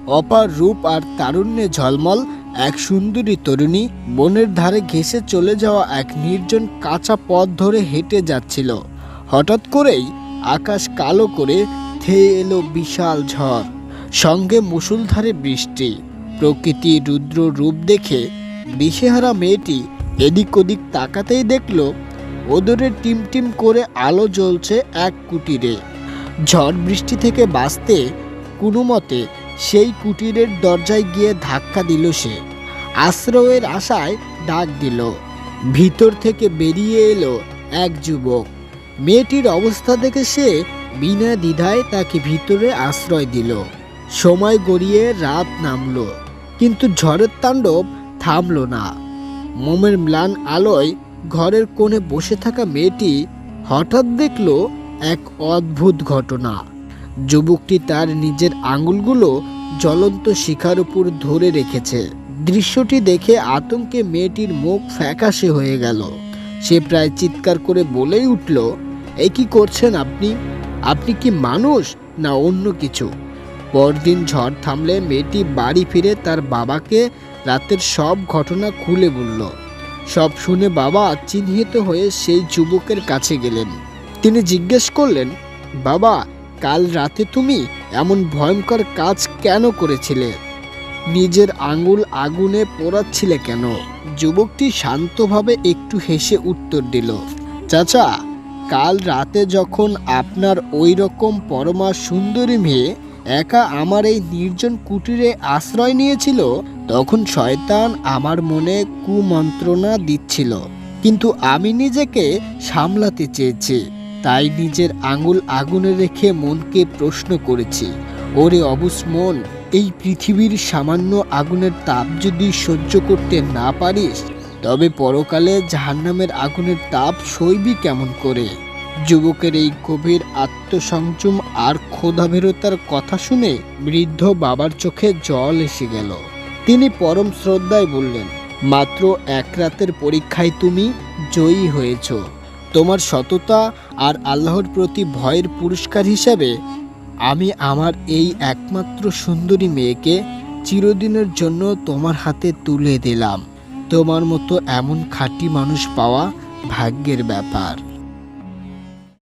অপার রূপ আর তারুণ্যে ঝলমল এক সুন্দরী তরুণী বনের ধারে ঘেঁষে চলে যাওয়া এক নির্জন কাঁচা পথ ধরে হেঁটে যাচ্ছিল। হঠাৎ করেই আকাশ কালো করে ধেয়ে এলো বিশাল ঝড়, সঙ্গে মুষলধারে বৃষ্টি। প্রকৃতির রুদ্র রূপ দেখে দিশেহারা মেয়েটি এদিক ওদিক তাকাতেই দেখল ওদরে টিমটিম করে আলো জ্বলছে এক কুটিরে। ঝড় বৃষ্টি থেকে বাঁচতে কোনো মতে সেই কুটিরের দরজায় গিয়ে ধাক্কা দিল সে। আশ্রয়ের আশায় ডাক দিল। ভিতর থেকে বেরিয়ে এলো এক যুবক। মেয়েটির অবস্থা দেখে সে বিনা দ্বিধায় তাকে ভিতরে আশ্রয় দিল। সময় গড়িয়ে রাত নামলো, কিন্তু ঝড়ের তাণ্ডব থামল না। মোমের ম্লান আলোয় ঘরের কোণে বসে থাকা মেয়েটি হঠাৎ দেখল এক অদ্ভুত ঘটনা। যুবকটি তার নিজের আঙুলগুলো জ্বলন্ত শিখার উপর ধরে রেখেছে। দৃশ্যটি দেখে আতঙ্কে মেয়েটির মুখ ফ্যাকাশে হয়ে গেল। সে প্রায় চিৎকার করে বলেই উঠল, এ কি করছেন আপনি? আপনি কি মানুষ না অন্য কিছু? পরদিন ঝড় থামলে মেয়েটি বাড়ি ফিরে তার বাবাকে রাতের সব ঘটনা খুলে বলল। সব শুনে বাবা চিহ্নিত হয়ে সেই যুবকের কাছে গেলেন। তিনি জিজ্ঞেস করলেন, বাবা, কাল রাতে তুমি এমন ভয়ঙ্কর কাজ কেন করেছিলে? নিজের আঙুল আগুনে পোড়াচ্ছিলে কেন? যুবকটি শান্তভাবে একটু হেসে উত্তর দিল, চাচা, কাল রাতে যখন আপনার ওই রকম পরমা সুন্দরী মেয়ে একা আমার এই নির্জন কুটিরে আশ্রয় নিয়েছিল, তখন শয়তান আমার মনে কুমন্ত্রণা দিচ্ছিল, কিন্তু আমি নিজেকে সামলাতে চেয়েছি। তাই নিজের আঙুল আগুনে রেখে মনকে প্রশ্ন করেছি, ওরে অবুঝ মন, এই পৃথিবীর সামান্য আগুনের তাপ যদি সহ্য করতে না পারিস, তবে পরকালে জাহান্নামের আগুনের তাপ সইবি কেমন করে? যুবকের এই গভীর আত্মসংযম আর ক্ষোধাভীরতার কথা শুনে বৃদ্ধ বাবার চোখে জল এসে গেল। তিনি পরম শ্রদ্ধায় বললেন, মাত্র এক রাতের পরীক্ষায় তুমি জয়ী হয়েছ। তোমার সততা আর আল্লাহর প্রতি ভয়ের পুরস্কার হিসাবে আমি আমার এই একমাত্র সুন্দরী মেয়েকে চিরদিনের জন্য তোমার হাতে তুলে দিলাম। তোমার মতো এমন খাঁটি মানুষ পাওয়া ভাগ্যের ব্যাপার।